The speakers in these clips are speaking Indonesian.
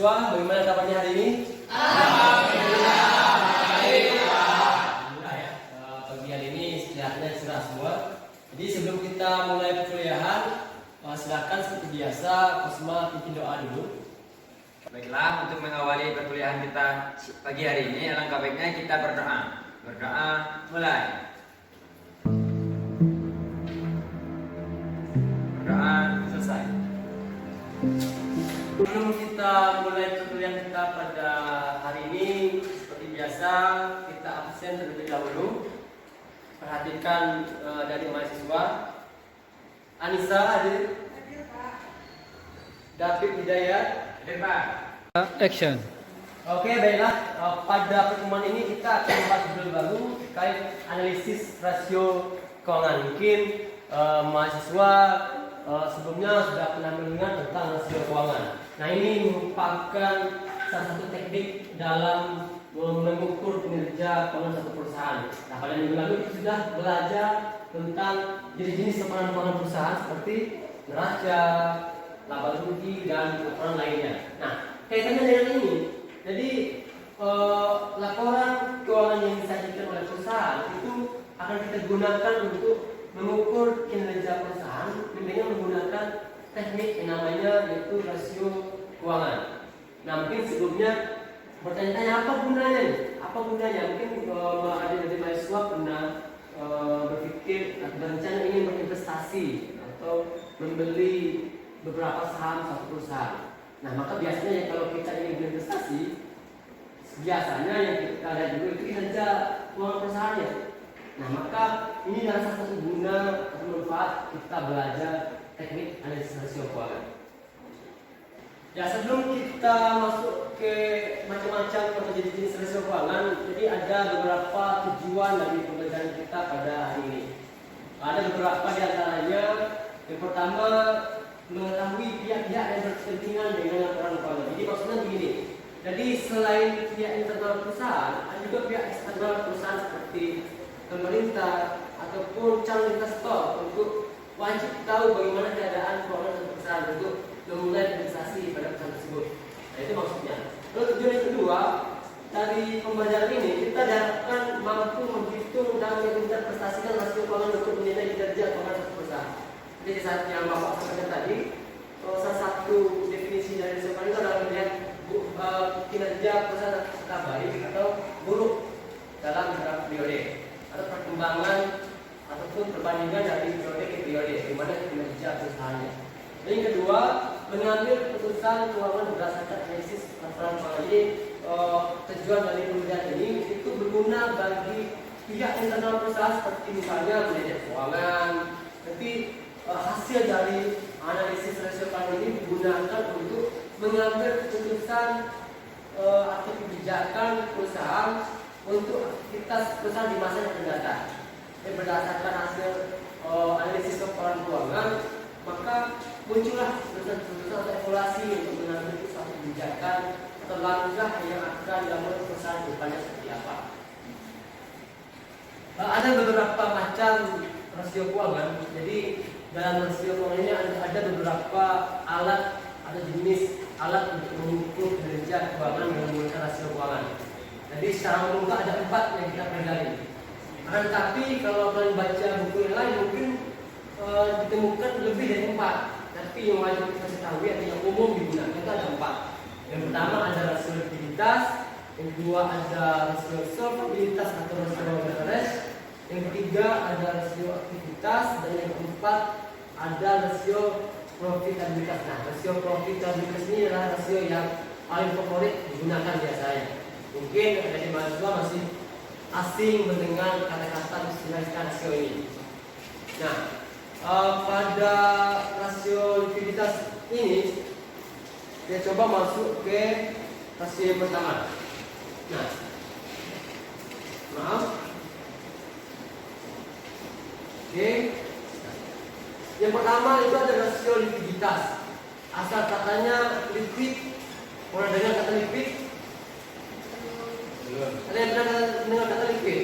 mahasiswa, bagaimana kabarnya hari ini? Alhamdulillah, baik Pak. Alhamdulillah ya. Pagi hari ini kelihatannya cerah semua. Jadi sebelum kita mulai perkuliahan, silakan seperti biasa Kosma pimpin doa dulu. Baiklah, untuk mengawali perkuliahan kita pagi hari ini, alangkah baiknya kita berdoa. Berdoa mulai. Berdoa selesai. Sebelum kita mulai perkuliahan kita pada hari ini, seperti biasa kita absen terlebih dahulu. Perhatikan dari mahasiswa. Anissa hadir. David Hidayat. Hadir Pak. Action. Oke, baiklah. Pada pertemuan ini kita akan membahas judul baru terkait analisis rasio keuangan. Mungkin mahasiswa sebelumnya sudah pernah mendengar tentang rasio keuangan. Nah, ini merupakan salah satu teknik dalam mengukur kinerja keuangan satu perusahaan. Nah, pada minggu lalu kita sudah belajar tentang jenis-jenis laporan keuangan perusahaan seperti neraca, laba rugi, dan laporan lainnya. Nah, kaitannya dengan ini, jadi laporan keuangan yang disajikan oleh perusahaan itu akan kita gunakan untuk mengukur kinerja perusahaan dengan menggunakan teknik yang namanya yaitu rasio keuangan. Nah, mungkin sebelumnya bertanya-tanya apa gunanya nih? Apa gunanya? Mungkin ada dari mahasiswa pernah berpikir atau berencana ingin berinvestasi atau membeli beberapa saham satu perusahaan. Nah, maka biasanya kalau kita ingin berinvestasi, biasanya yang kita lihat dulu itu kinerja keuangan perusahaannya. Nah, maka ini adalah salah satu guna atau manfaat kita belajar teknik analisis rasio keuangan. Ya, sebelum kita masuk ke macam-macam atau jenis rasio keuangan, jadi ada beberapa tujuan dari pembelajaran kita pada hari ini. Ada beberapa di antaranya. Yang pertama, mengetahui pihak-pihak yang berkepentingan dengan laporan keuangan. Jadi maksudnya begini. Jadi selain pihak internal perusahaan, ada juga pihak eksternal perusahaan seperti pemerintah ataupun calon investor untuk wajib tahu bagaimana keadaan keuangan perusahaan untuk memulai investasi pada perusahaan tersebut. Nah, itu maksudnya. Lalu tujuan yang kedua, dari pembelajaran ini kita diharapkan mampu menghitung dan menginterpretasikan rasio keuangan untuk menilai kinerja keuangan satu perusahaan. Jadi saat yang Bapak sampaikan tadi, salah satu definisi dari rasio keuangan itu adalah melihat kinerja perusahaan apakah baik atau buruk dalam beberapa periode atau perkembangan ataupun perbandingan dari periode ke periode di mana kinerja perusahaannya. Dan yang kedua, mengambil keputusan keuangan berdasarkan analisis laporan keuangan. Jadi tujuan dari pembelajaran ini itu berguna bagi pihak internal perusahaan seperti misalnya manajer keuangan. Tapi hasil dari analisis rasio keuangan ini digunakan untuk mengambil keputusan atau kebijakan perusahaan untuk aktivitas perusahaan di masa yang akan datang. Dan berdasarkan hasil analisis laporan keuangan, maka muncullah keputusan atau evaluasi untuk mengambil suatu kebijakan atau langkah yang akan dilakukan perusahaan depannya seperti apa. Ada beberapa macam rasio keuangan. Jadi dalam rasio keuangan ini ada beberapa alat atau jenis alat untuk mengukur kinerja keuangan dengan menggunakan rasio keuangan. Jadi secara umum ada 4 yang kita pelajari. Akan tetapi kalau kalian baca buku yang lain mungkin ditemukan lebih dari 4. Tapi yang wajib kita ketahui atau yang umum digunakan itu ada 4. Yang pertama ada rasio likuiditas, yang kedua ada rasio solvabilitas atau rasio leverage, yang ketiga ada rasio aktivitas, dan yang keempat ada rasio profitabilitas. Nah, rasio profitabilitas ini adalah rasio yang paling favorit digunakan biasanya. Mungkin dari mahasiswa masih asing mendengar kata-kata istilah rasio ini. Nah, pada rasio likuiditas ini kita coba masuk ke rasio yang pertama. Nah, maaf. Oke. Yang pertama itu ada rasio likuiditas. Asal katanya liquid. Pernah dengar kata liquid? Ada yang pernah dengar kata liquid?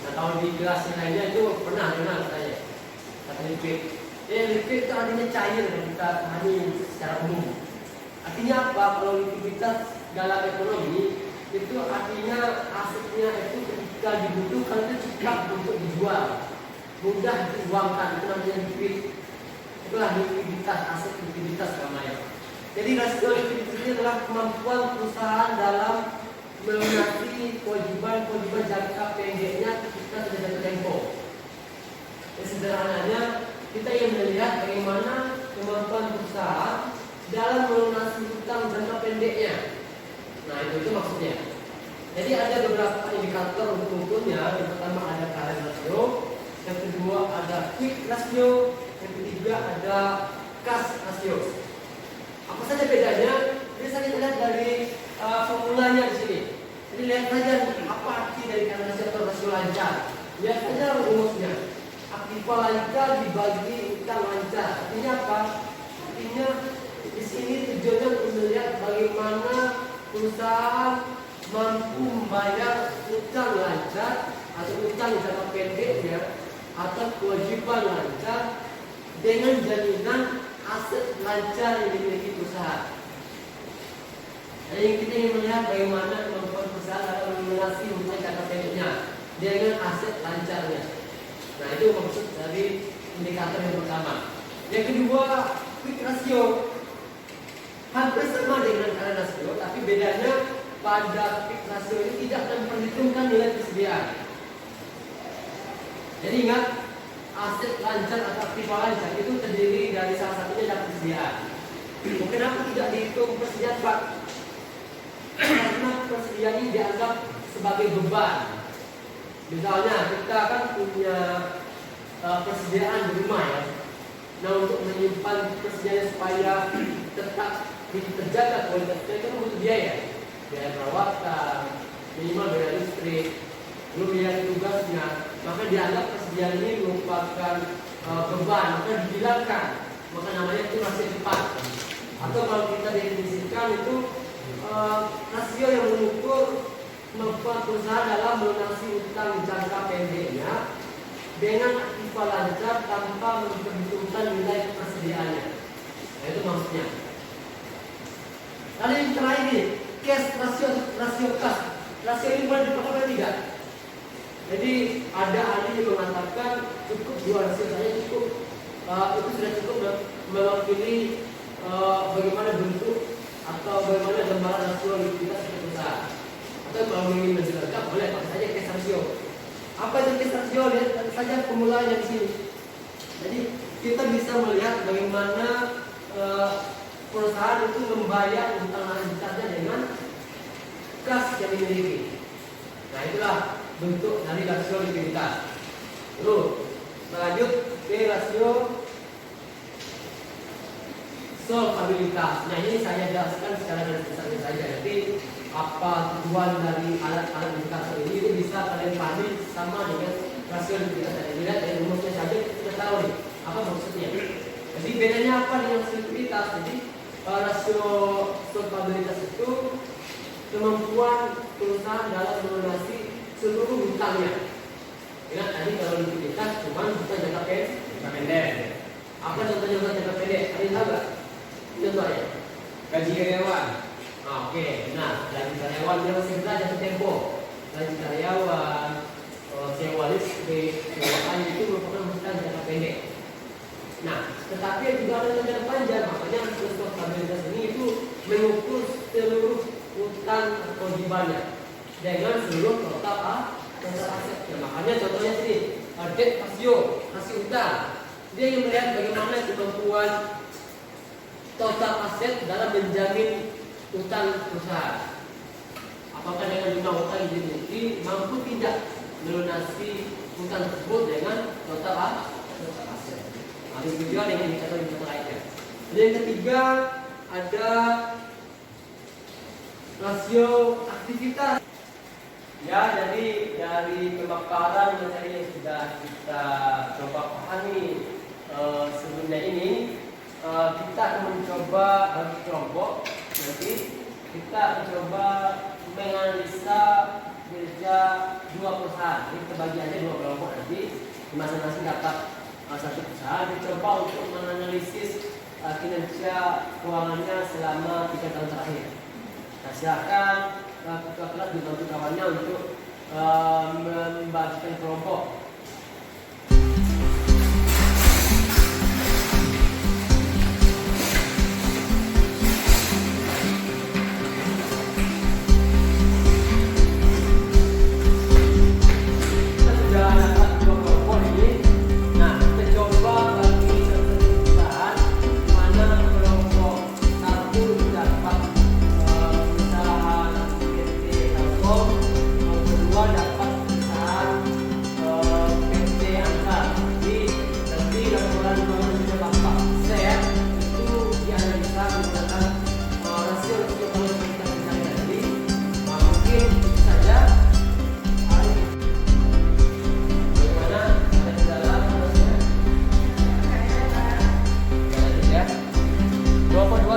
Nah, kalau di kelas lainnya itu pernah dengar katanya kata liquid. Liquid itu artinya cair yang kita pahami secara umum. Artinya apa? Kalau likuiditas dalam ekonomi itu artinya asetnya itu ketika dibutuhkan itu cepat untuk dijual, mudah diuangkan, itu namanya likuid. Itulah likuiditas, aset likuiditas namanya. Jadi rasio likuiditas ini adalah kemampuan perusahaan dalam melunasi kewajiban jangka pendeknya ketika sudah jatuh tempo. Sederhananya kita ingin melihat bagaimana kemampuan perusahaan dalam melunasi hutang jangka pendeknya. Nah itu maksudnya. Jadi ada beberapa indikator untuk ukurnya. Yang pertama ada current ratio, yang kedua ada quick ratio, yang ketiga ada cash ratio. Apa saja bedanya? Bisa kita lihat dari formulanya di sini. Jadi lihat saja apa arti dari current ratio atau rasio lancar. Lihat saja rumusnya. Aktiva lancar dibagi utang lancar. Artinya apa? Artinya di sini tujuannya untuk melihat bagaimana perusahaan mampu membayar utang lancar atau utang jangka pendeknya atau kewajiban lancar dengan jaminan aset lancar yang dimiliki perusahaan. Jadi kita ingin melihat bagaimana kemampuan perusahaan dalam melunasi hutang jangka pendeknya dengan aset lancarnya. Nah itu maksud dari indikator yang pertama. Yang kedua, quick ratio. Hampir sama dengan current ratio, tapi bedanya pada quick ratio ini tidak memperhitungkan nilai persediaan. Jadi ingat, aset lancar atau aktiva lancar itu terdiri dari salah satunya adalah persediaan. Kenapa tidak dihitung persediaan, Pak? Karena persediaan ini dianggap sebagai beban. Misalnya kita kan punya persediaan di rumah ya. Nah untuk menyimpan persediaan supaya tetap terjaga kualitasnya itu butuh biaya perawatan, minimal biaya listrik, belum biaya tugasnya. Maka dianggap persediaan ini merupakan beban, maka dihilangkan. Maka namanya itu rasio cepat. Atau kalau kita definisikan itu rasio yang mengukur kemampuan perusahaan dalam melunasi utang jangka pendeknya dengan aktiva lancar tanpa memperhitungkan nilai persediaannya. Nah itu maksudnya. Lalu yang terakhir ini, cash rasio cash. Rasio ini boleh dipakai atau tidak? Jadi ada ahli yang mengatakan cukup dua rasio saja cukup. Itu sudah cukup mewakili bagaimana bentuk atau bagaimana gambaran rasio likuiditas perusahaan. Atau kalau ingin menjelaskan boleh pakai saja cash ratio. Apa itu cash ratio? Lihat saja formulanya di sini. Jadi kita bisa melihat bagaimana perusahaan itu membayar utang lancarnya dengan kas yang dimiliki. Nah itulah bentuk dari rasio likuiditas. Terus lanjut ke rasio solvabilitas. Nah ini saya jelaskan secara garis besarnya saja. Jadi apa tujuan dari alat-alat indikator ini itu bisa kalian pahami sama dengan rasio likuiditas. Jadi lihat dari rumusnya saja kita tahu nih apa maksudnya. Jadi bedanya apa dengan rasio likuiditas? Jadi rasio solvabilitas itu kemampuan perusahaan dalam melunasi seluruh hutangnya. Ingat tadi kalau likuiditas cuma hutang jangka pendek. Apa contohnya hutang jangka pendek? Kalian tahu nggak? Contohnya Gaji karyawan. Oke, nah gaji karyawan dia masih bisa jatuh tempo. Gaji karyawan, sewa listrik, sewa air itu merupakan hutang jangka pendek. Nah, tetapi juga ada jangka panjang. Makanya rasio solvabilitas ini itu mengukur seluruh hutang kewajibannya dengan seluruh total aset. Nah, makanya contohnya sini, debt ratio, rasio utang. Dia yang melihat bagaimana kemampuan total aset dalam menjamin utang perusahaan. Apakah dengan jumlah utang yang dimiliki mampu tidak melunasi utang tersebut dengan total aset. Nah, juga dengan indikator lainnya. Yang ketiga ada rasio aktivitas. Ya, jadi dari pemaparan materi yang sudah kita coba pahami sebelumnya ini, kita akan mencoba bagi kelompok. Nanti kita mencoba menganalisa kerja dua perusahaan. Ini kita bagi aja dua kelompok nanti masing-masing dapat satu perusahaan. Dicoba untuk menganalisis kinerja kinerja keuangannya selama 3 tahun terakhir. Nah, silakan ketua kelas dibantu kawannya untuk membagikan kelompok.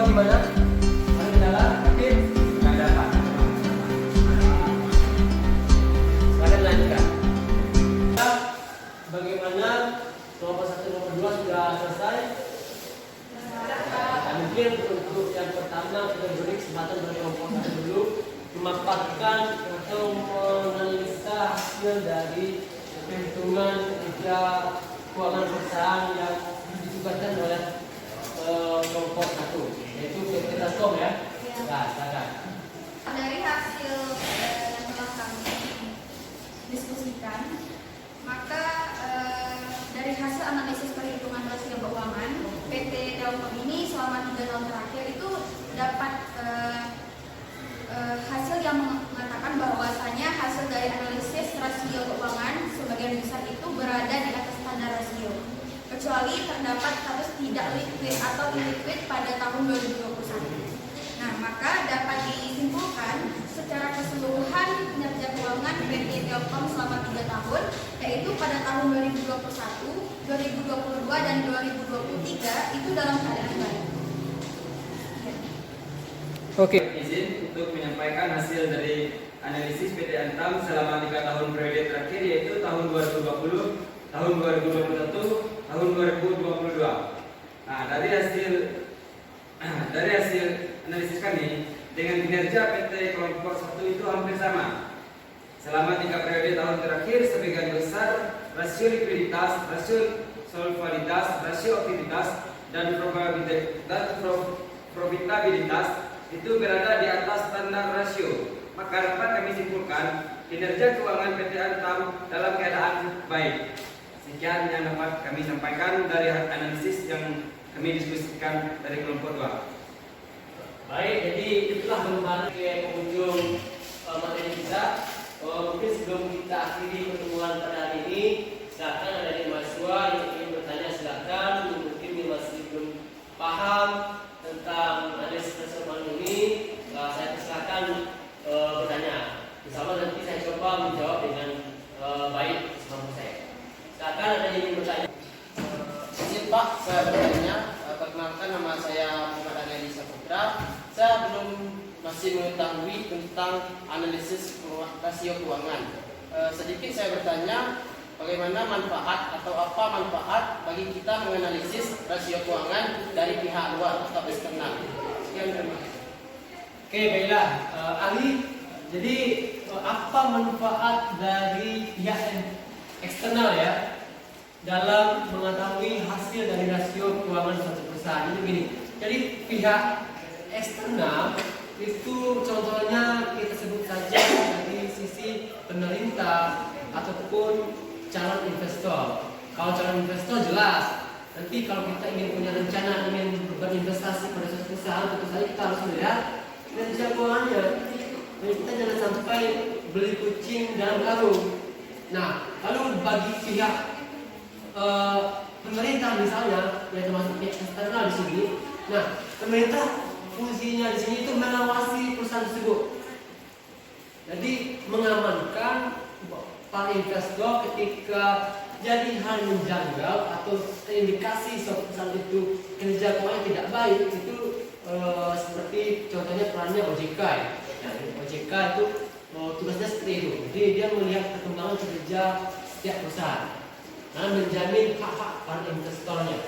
Gimana? Ada kendala? Yakin? Nggak ada Pak. Silakan lanjutkan. Bagaimana kelompok 1 kelompok 2 sudah selesai? Nah, mungkin untuk yang pertama kita beri kesempatan bagi kelompok 1 dulu memaparkan atau menganalisa hasil dari perhitungan kerja keuangan perusahaan yang ditugaskan oleh kelompok 1, yaitu PT Taskom ya. Nah, silakan. Dari hasil yang telah kami diskusikan, maka dari hasil analisis perhitungan rasio keuangan PT Telkom ini selama 3 tahun terakhir itu dapat hasil yang mengatakan bahwasanya hasil dari analisis rasio keuangan sebagian besar itu berada di atas standar rasio, kecuali terdapat status tidak liquid atau illiquid pada tahun 2021. Nah, maka dapat disimpulkan secara keseluruhan kinerja keuangan PT Telkom selama 3 tahun, yaitu pada tahun 2021, 2022, dan 2023 itu dalam keadaan baik. Oke. Izin untuk menyampaikan hasil dari analisis PT Antam selama 3 tahun periode terakhir, yaitu tahun 2020, tahun 2021, tahun 2022. Nah, dari hasil analisis kami dengan kinerja PT kelompok 1 itu hampir sama. Selama 3 periode tahun terakhir, sebagian besar rasio likuiditas, rasio solvabilitas, rasio aktivitas, dan profitabilitas itu berada di atas standar rasio. Maka dapat kami simpulkan kinerja keuangan PT Antam dalam keadaan baik. Sekian yang dapat kami sampaikan dari analisis yang kami diskusikan dari kelompok 2. Baik, jadi itulah gambaran ke pengunjung materi kita. Mungkin sebelum kita akhiri pertemuan pada hari ini, silakan ada dari mahasiswa yang ingin bertanya, silakan. Mungkin yang masih belum paham tentang analisis nasional ini, saya silakan bertanya. Bersama nanti saya coba menjawab dengan baik sama saya. Silakan ada yang ingin bertanya. Izin Pak, saya bertanya. Perkenalkan, nama saya Muhammad Aneli Saputra. Saya masih mengetahui tentang analisis rasio keuangan. Sedikit saya bertanya, bagaimana manfaat atau apa manfaat bagi kita menganalisis rasio keuangan dari pihak luar atau eksternal? Sekian, terima kasih. Oke, baiklah. Ali, jadi apa manfaat dari pihak eksternal ya dalam mengetahui hasil dari rasio keuangan suatu perusahaan? Ini begini. Jadi pihak eksternal itu contohnya kita sebut saja dari sisi pemerintah ataupun calon investor. Kalau calon investor jelas, nanti kalau kita ingin punya rencana ingin berinvestasi pada suatu perusahaan, tentu saja kita harus melihat kinerja keuangannya. Jadi kita jangan sampai beli kucing dalam karung. Nah, lalu bagi pihak pemerintah misalnya, yang termasuk pihak eksternal di sini, nah pemerintah fungsinya di sini itu mengawasi perusahaan tersebut. Jadi mengamankan para investor ketika jadi hal yang janggal atau indikasi suatu perusahaan itu kinerja keuangan tidak baik, itu seperti contohnya perannya OJK ya. Nah, OJK itu tugasnya seperti itu. Jadi dia melihat perkembangan kinerja setiap perusahaan, menjamin hak-hak para investornya.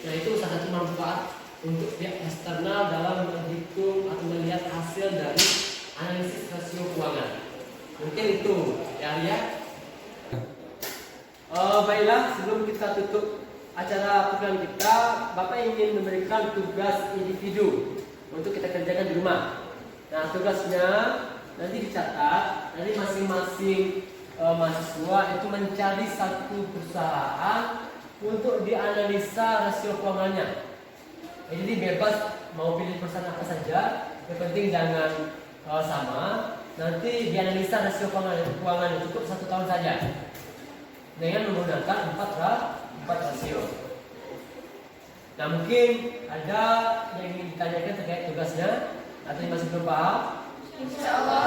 Nah, itu salah satu manfaat untuk pihak eksternal dalam menghitung atau melihat hasil dari analisis rasio keuangan. Mungkin itu ya Arya. Baiklah, sebelum kita tutup acara program kita, Bapak ingin memberikan tugas individu untuk kita kerjakan di rumah. Nah, tugasnya nanti dicatat, nanti masing-masing mahasiswa itu mencari satu perusahaan untuk dianalisa rasio keuangannya. Jadi bebas mau pilih perusahaan apa saja, yang penting jangan sama. Nanti dianalisa rasio keuangan cukup 1 tahun saja dengan menggunakan 4 rasio. Nah, mungkin ada yang ingin ditanyakan terkait tugasnya atau yang masih belum paham? Insya Allah